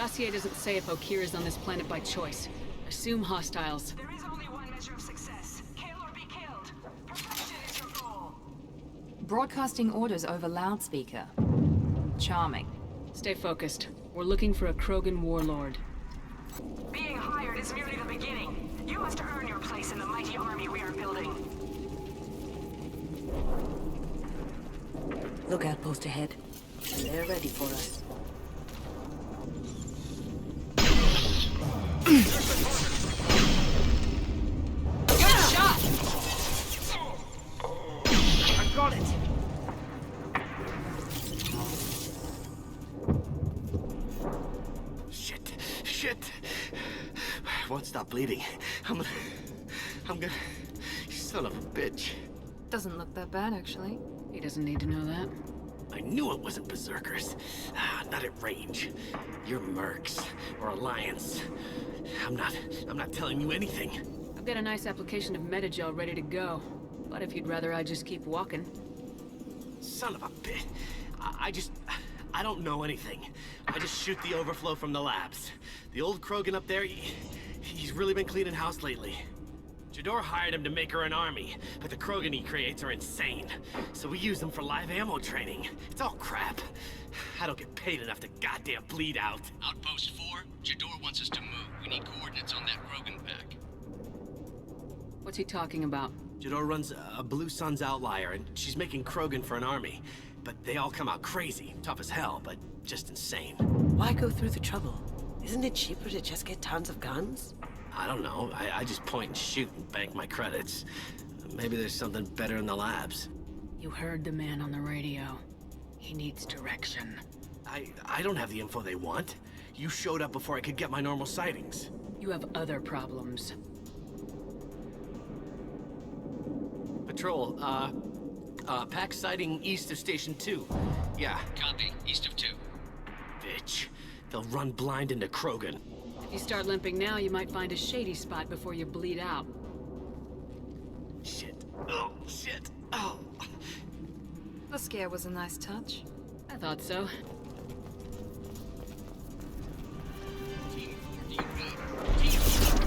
Dossier doesn't say if Okir is on this planet by choice. Assume hostiles. There is only one measure of success. Kill or be killed. Perfection is your goal. Broadcasting orders over loudspeaker. Charming. Stay focused. We're looking for a Krogan warlord. Being hired is merely the beginning. You must earn your place in the mighty army we are building. Look, Outpost ahead. They're ready for us. Good shot! I got it! Shit! I won't stop bleeding. I'm gonna... You son of a bitch. Doesn't look that bad, actually. He doesn't need to know that. I knew it wasn't Berserkers. Not at range. You're Mercs, or Alliance. I'm not telling you anything. I've got a nice application of metagel ready to go. But if you'd rather I just keep walking. Son of a bitch. I don't know anything. I just shoot the overflow from the labs. The old Krogan up there, he's really been cleaning house lately. Jador hired him to make her an army, but the Krogan he creates are insane. So we use them for live ammo training. It's all crap. I don't get paid enough to goddamn bleed out. Outpost 4, Jador wants us to move. We need coordinates on that Krogan pack. What's he talking about? Jador runs a Blue Sun's outlier, and she's making Krogan for an army. But they all come out crazy, tough as hell, but just insane. Why go through the trouble? Isn't it cheaper to just get tons of guns? I don't know. I just point and shoot and bank my credits. Maybe there's something better in the labs. You heard the man on the radio. He needs direction. I don't have the info they want. You showed up before I could get my normal sightings. You have other problems. Patrol, pack sighting east of Station 2. Yeah. Copy. East of 2. Bitch. They'll run blind into Krogan. If you start limping now, you might find a shady spot before you bleed out. Shit. Oh, shit. Oh. The scare was a nice touch. I thought so. Team 14 go. Team 4.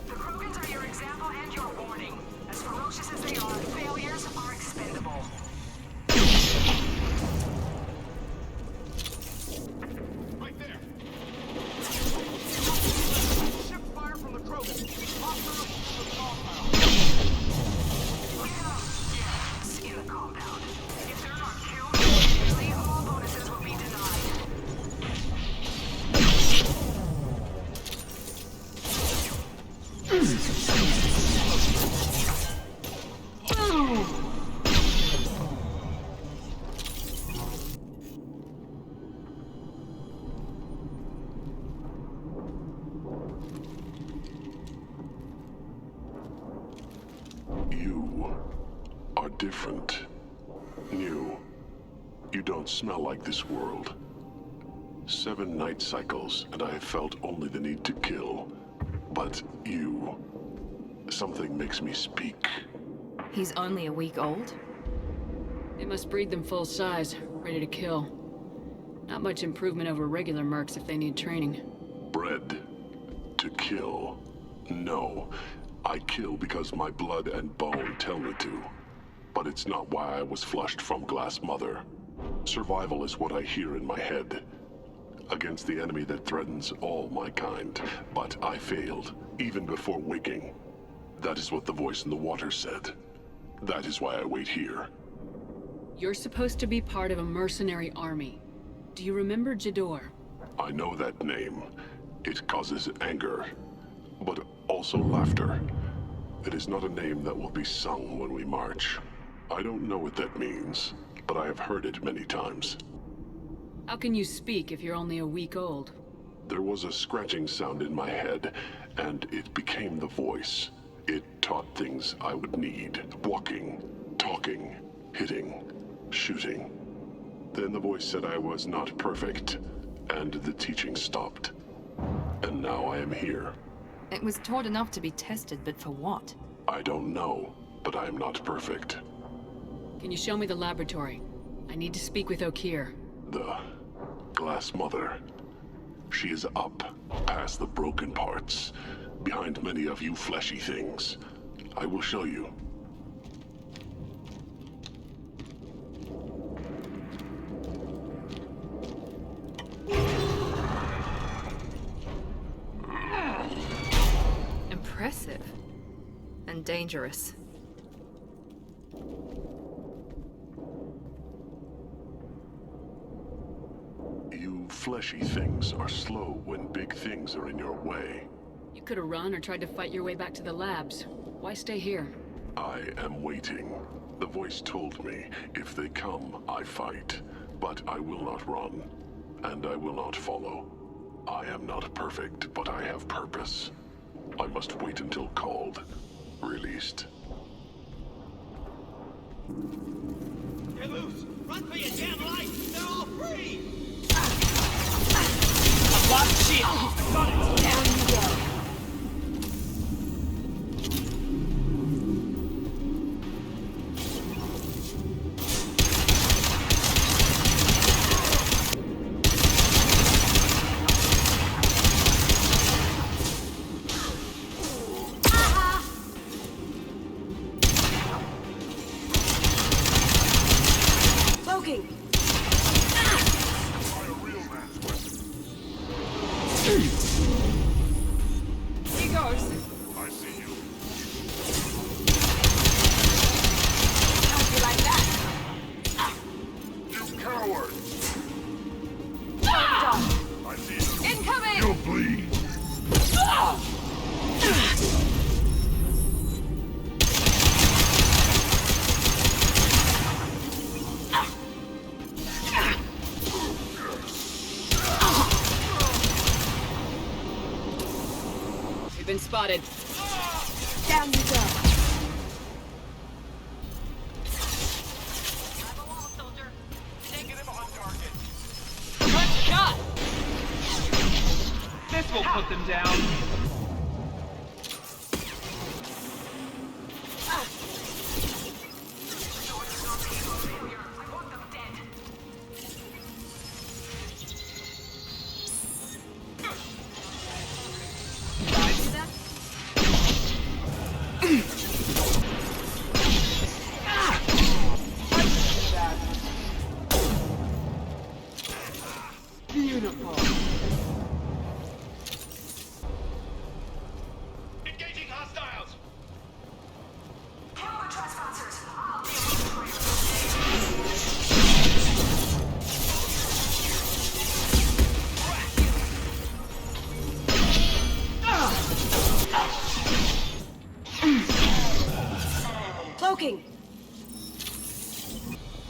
The Krogans are your example and your warning. As ferocious as they are, failures are expendable. Right there. Ship fire from the Krogan. Hostile to the compound. Yes, in the compound. If they're not killed immediately, all bonuses will be denied. You are different. New. You don't smell like this world. 7 night cycles, and I have felt only the need to kill. But you... something makes me speak. He's only a week old? They must breed them full size, ready to kill. Not much improvement over regular mercs if they need training. Bred to kill. No. I kill because my blood and bone tell me to. But it's not why I was flushed from Glass Mother. Survival is what I hear in my head. Against the enemy that threatens all my kind. But I failed, even before waking. That is what the voice in the water said. That is why I wait here. You're supposed to be part of a mercenary army. Do you remember Jador? I know that name. It causes anger, but also laughter. It is not a name that will be sung when we march. I don't know what that means, but I have heard it many times. How can you speak if you're only a week old? There was a scratching sound in my head, and it became the voice. It taught things I would need. Walking, talking, hitting. Shooting. Then the voice said I was not perfect, and the teaching stopped. And now I am here. It was taught enough to be tested, but for what? I don't know, but I am not perfect. Can you show me the laboratory? I need to speak with Okeer. The Glass Mother. She is up, past the broken parts, behind many of you fleshy things. I will show you. Impressive. And dangerous. You fleshy things are slow when big things are in your way. You could have run or tried to fight your way back to the labs. Why stay here? I am waiting. The voice told me, if they come, I fight. But I will not run. And I will not follow. I am not perfect, but I have purpose. I must wait until called. Released. Get loose! Run for your damn life! They're all free! Lock shield! Got it! Down you go! Spotted. Down you go. Good shot. This will put them down.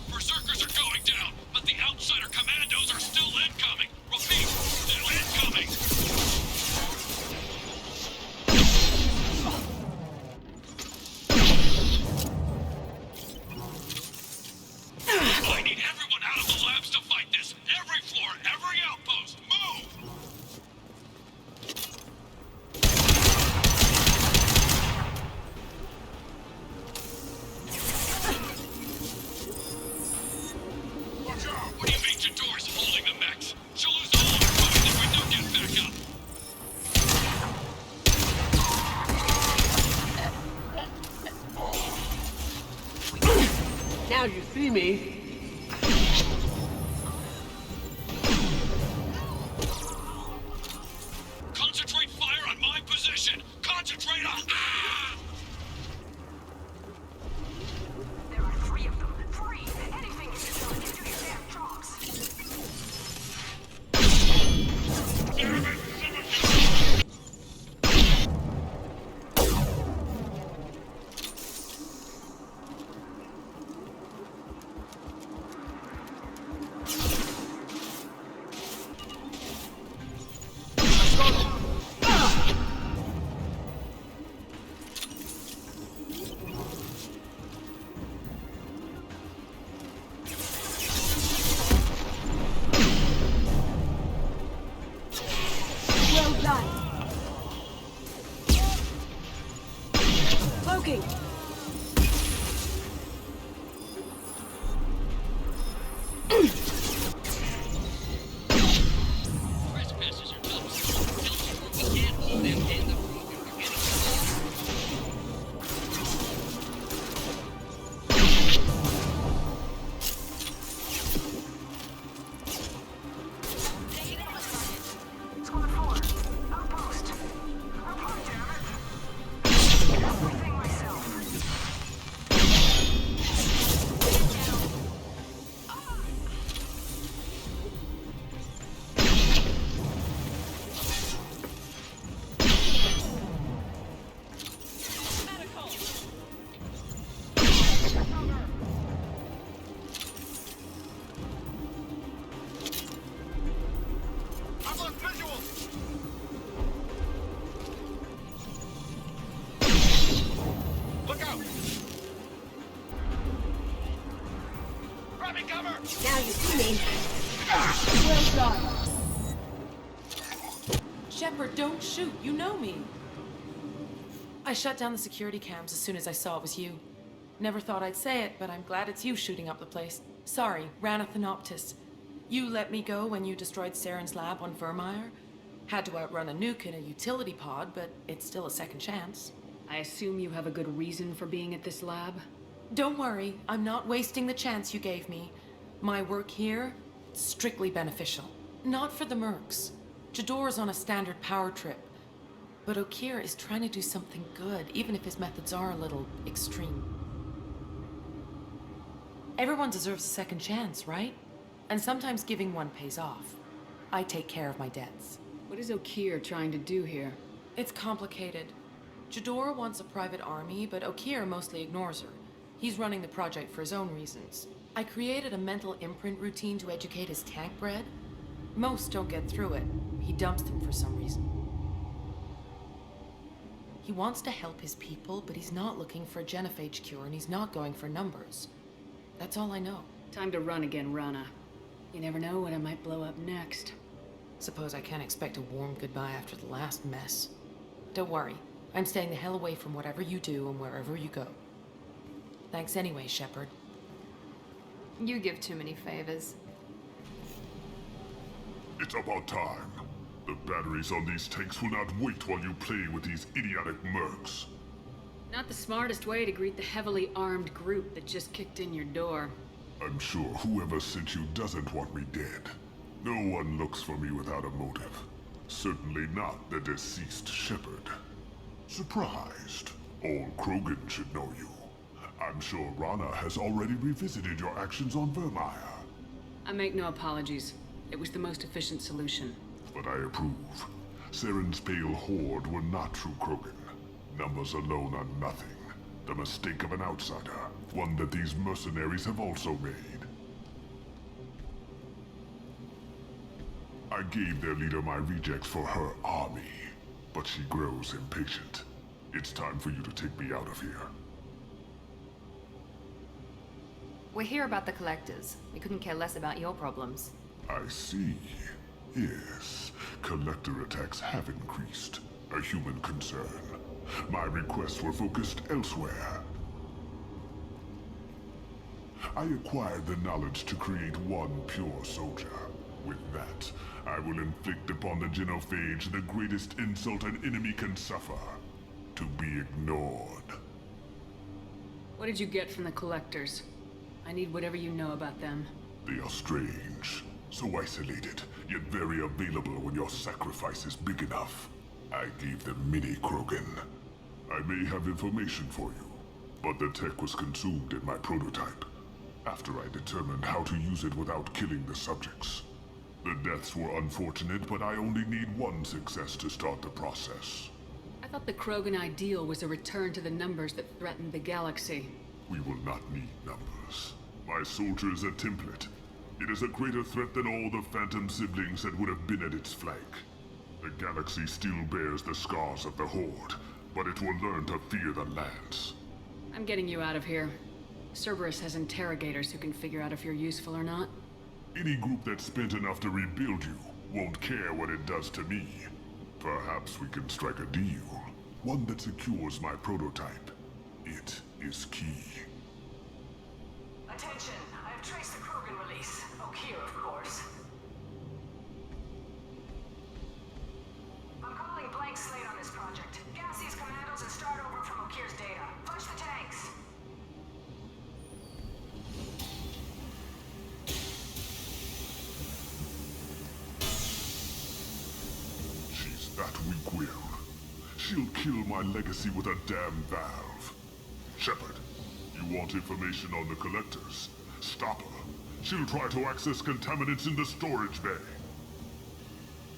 Berserkers are going down, but the outsider commandos are still incoming. Repeat, still incoming. I need everyone out of the labs to fight this. Every floor, every outpost, move! What do you mean Jeanne's holding the mechs? She'll lose all her footing if we don't get back up. Now you see me. Concentrate fire on my position! Concentrate on... Ah! There are 3 of them. 3! Anything you can do to do your damn jobs. Moving! Trespassers are nuts. We can't hold them in the room. We're getting Squad 4, Outpost. Report, damn it. Everything myself. I'm on visual! Look out! Grabbing cover! Now you see me. Well done. Shepard, don't shoot. You know me. I shut down the security cams as soon as I saw it was you. Never thought I'd say it, but I'm glad it's you shooting up the place. Sorry, Raneth and Optus. You let me go when you destroyed Saren's lab on Vermeer. Had to outrun a nuke in a utility pod, but it's still a second chance. I assume you have a good reason for being at this lab? Don't worry, I'm not wasting the chance you gave me. My work here, strictly beneficial. Not for the mercs. Jador's on a standard power trip. But Okir is trying to do something good, even if his methods are a little extreme. Everyone deserves a second chance, right? And sometimes giving one pays off. I take care of my debts. What is Okir trying to do here? It's complicated. Jador wants a private army, but Okir mostly ignores her. He's running the project for his own reasons. I created a mental imprint routine to educate his Tankbred. Most don't get through it. He dumps them for some reason. He wants to help his people, but he's not looking for a genophage cure, and he's not going for numbers. That's all I know. Time to run again, Rana. You never know when I might blow up next. Suppose I can't expect a warm goodbye after the last mess. Don't worry. I'm staying the hell away from whatever you do and wherever you go. Thanks anyway, Shepard. You give too many favors. It's about time. The batteries on these tanks will not wait while you play with these idiotic mercs. Not the smartest way to greet the heavily armed group that just kicked in your door. I'm sure whoever sent you doesn't want me dead. No one looks for me without a motive. Certainly not the deceased Shepard. Surprised. All Krogan should know you. I'm sure Rana has already revisited your actions on Vermeer. I make no apologies. It was the most efficient solution. But I approve. Saren's pale horde were not true Krogan. Numbers alone are nothing. The mistake of an outsider. One that these mercenaries have also made. I gave their leader my rejects for her army. But she grows impatient. It's time for you to take me out of here. We're here about the collectors. We couldn't care less about your problems. I see. Yes, collector attacks have increased. A human concern. My requests were focused elsewhere. I acquired the knowledge to create one pure soldier. With that, I will inflict upon the Xenophage the greatest insult an enemy can suffer. To be ignored. What did you get from the collectors? I need whatever you know about them. They are strange. So isolated, yet very available when your sacrifice is big enough. I gave them mini krogan. I may have information for you, but the tech was consumed in my prototype. After I determined how to use it without killing the subjects. The deaths were unfortunate, but I only need one success to start the process. I thought the Krogan ideal was a return to the numbers that threatened the galaxy. We will not need numbers. My soldier is a template. It is a greater threat than all the Phantom siblings that would have been at its flank. The galaxy still bears the scars of the Horde, but it will learn to fear the Lance. I'm getting you out of here. Cerberus has interrogators who can figure out if you're useful or not. Any group that spent enough to rebuild you won't care what it does to me. Perhaps we can strike a deal. One that secures my prototype. It is key. Attention, I have traced the Krogan release. Okier, of course. I'm calling blank slate on this project. Gas these commandos and start over from Okier's data. Punch the tanks. She's that weak-willed. She'll kill my legacy with a damn valve. Shepard, you want information on the collectors? Stop her. She'll try to access contaminants in the storage bay.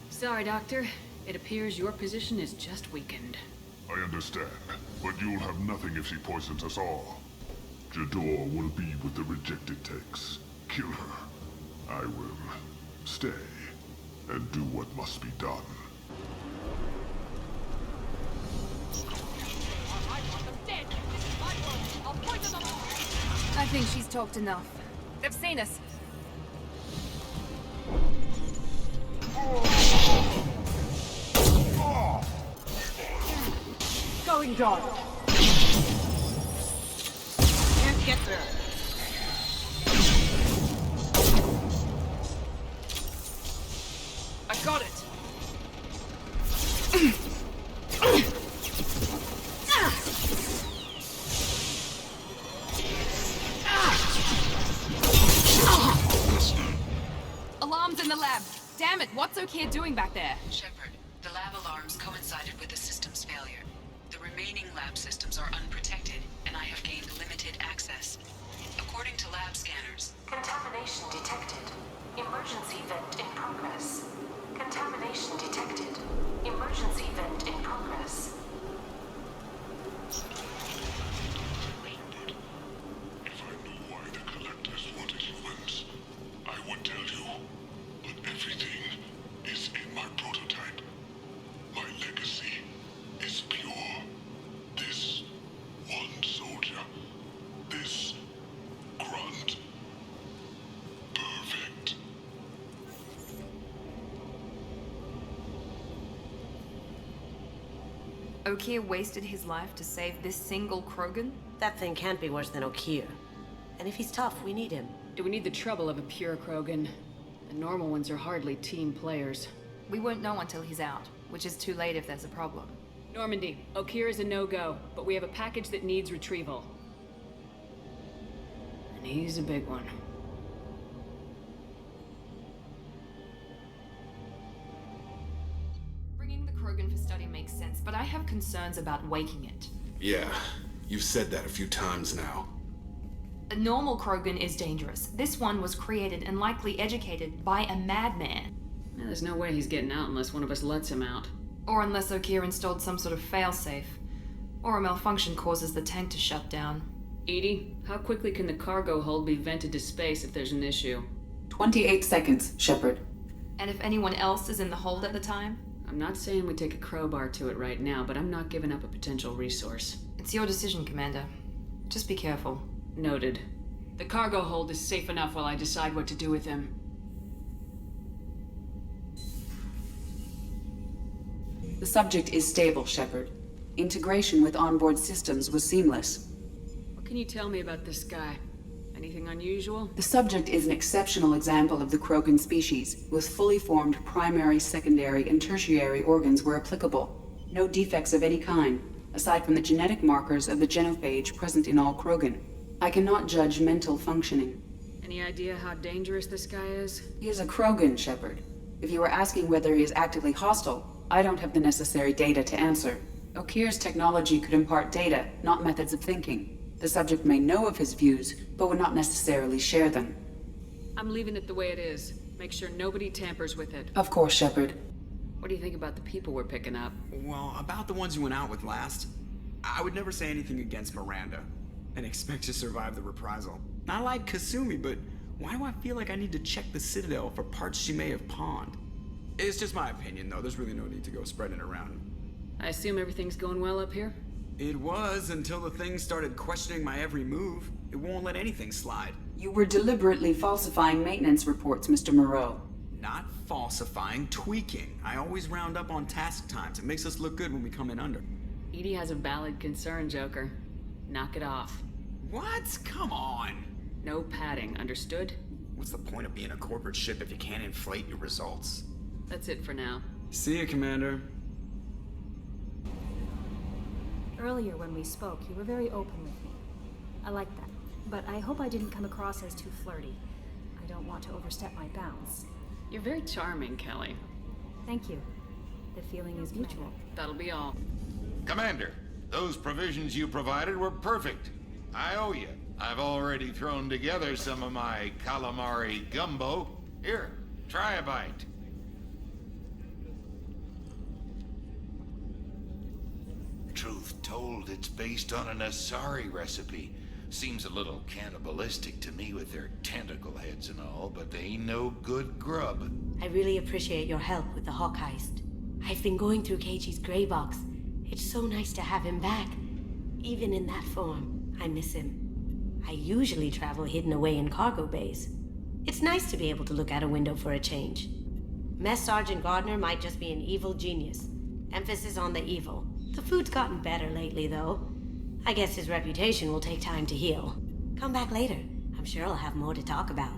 Sorry, Doctor. It appears your position is just weakened. I understand, but you'll have nothing if she poisons us all. Jador will be with the rejected tanks. Kill her. I will stay and do what must be done. I think she's talked enough. They've seen us. Going dark. Can't get there. I got it! Alarms in the lab. Damn it, what's Okier doing back there? Shepard, the lab alarms coincided with the system's failure. The remaining lab systems are unprotected, and I have gained limited access. According to lab scanners, Contamination detected. Emergency vent in progress. Contamination detected. Emergency vent in progress. If I knew why the collectors wanted humans, I would tell you. But everything is in my prototype. My legacy is pure. This one soldier. This grunt. Perfect. Okier wasted his life to save this single Krogan? That thing can't be worse than Okier. And if he's tough, we need him. Do we need the trouble of a pure Krogan? The normal ones are hardly team players. We won't know until he's out, which is too late if there's a problem. Normandy, Okier is a no-go, but we have a package that needs retrieval. And he's a big one. Bringing the Krogan for study makes sense, but I have concerns about waking it. Yeah, you've said that a few times now. A normal Krogan is dangerous. This one was created and likely educated by a madman. Yeah, there's no way he's getting out unless one of us lets him out. Or unless Okier installed some sort of failsafe. Or a malfunction causes the tank to shut down. Edie, how quickly can the cargo hold be vented to space if there's an issue? 28 seconds, Shepard. And if anyone else is in the hold at the time? I'm not saying we take a crowbar to it right now, but I'm not giving up a potential resource. It's your decision, Commander. Just be careful. Noted. The cargo hold is safe enough while I decide what to do with him. The subject is stable, Shepard. Integration with onboard systems was seamless. What can you tell me about this guy? Anything unusual? The subject is an exceptional example of the Krogan species, with fully formed primary, secondary, and tertiary organs where applicable. No defects of any kind, aside from the genetic markers of the genophage present in all Krogan. I cannot judge mental functioning. Any idea how dangerous this guy is? He is a Krogan, Shepard. If you are asking whether he is actively hostile, I don't have the necessary data to answer. Okier's technology could impart data, not methods of thinking. The subject may know of his views, but would not necessarily share them. I'm leaving it the way it is. Make sure nobody tampers with it. Of course, Shepard. What do you think about the people we're picking up? Well, about the ones you went out with last, I would never say anything against Miranda, and expect to survive the reprisal. I like Kasumi, but why do I feel like I need to check the Citadel for parts she may have pawned? It's just my opinion, though. There's really no need to go spreading it around. I assume everything's going well up here? It was until the thing started questioning my every move. It won't let anything slide. You were deliberately falsifying maintenance reports, Mr. Moreau. Not falsifying, tweaking. I always round up on task times. It makes us look good when we come in under. Edie has a valid concern, Joker. Knock it off. What? Come on. No padding, understood? What's the point of being a corporate ship if you can't inflate your results? That's it for now. See you, Commander. Earlier when we spoke, you were very open with me. I like that. But I hope I didn't come across as too flirty. I don't want to overstep my bounds. You're very charming, Kelly. Thank you. The feeling is mutual. That'll be all. Commander, those provisions you provided were perfect. I owe you. I've already thrown together some of my calamari gumbo. Here, try a bite. Truth told, it's based on an Asari recipe. Seems a little cannibalistic to me with their tentacle heads and all, but they ain't no good grub. I really appreciate your help with the Hawk heist. I've been going through Keiichi's gray box. It's so nice to have him back. Even in that form, I miss him. I usually travel hidden away in cargo bays. It's nice to be able to look out a window for a change. Mess Sergeant Gardner might just be an evil genius. Emphasis on the evil. The food's gotten better lately, though. I guess his reputation will take time to heal. Come back later. I'm sure I'll have more to talk about.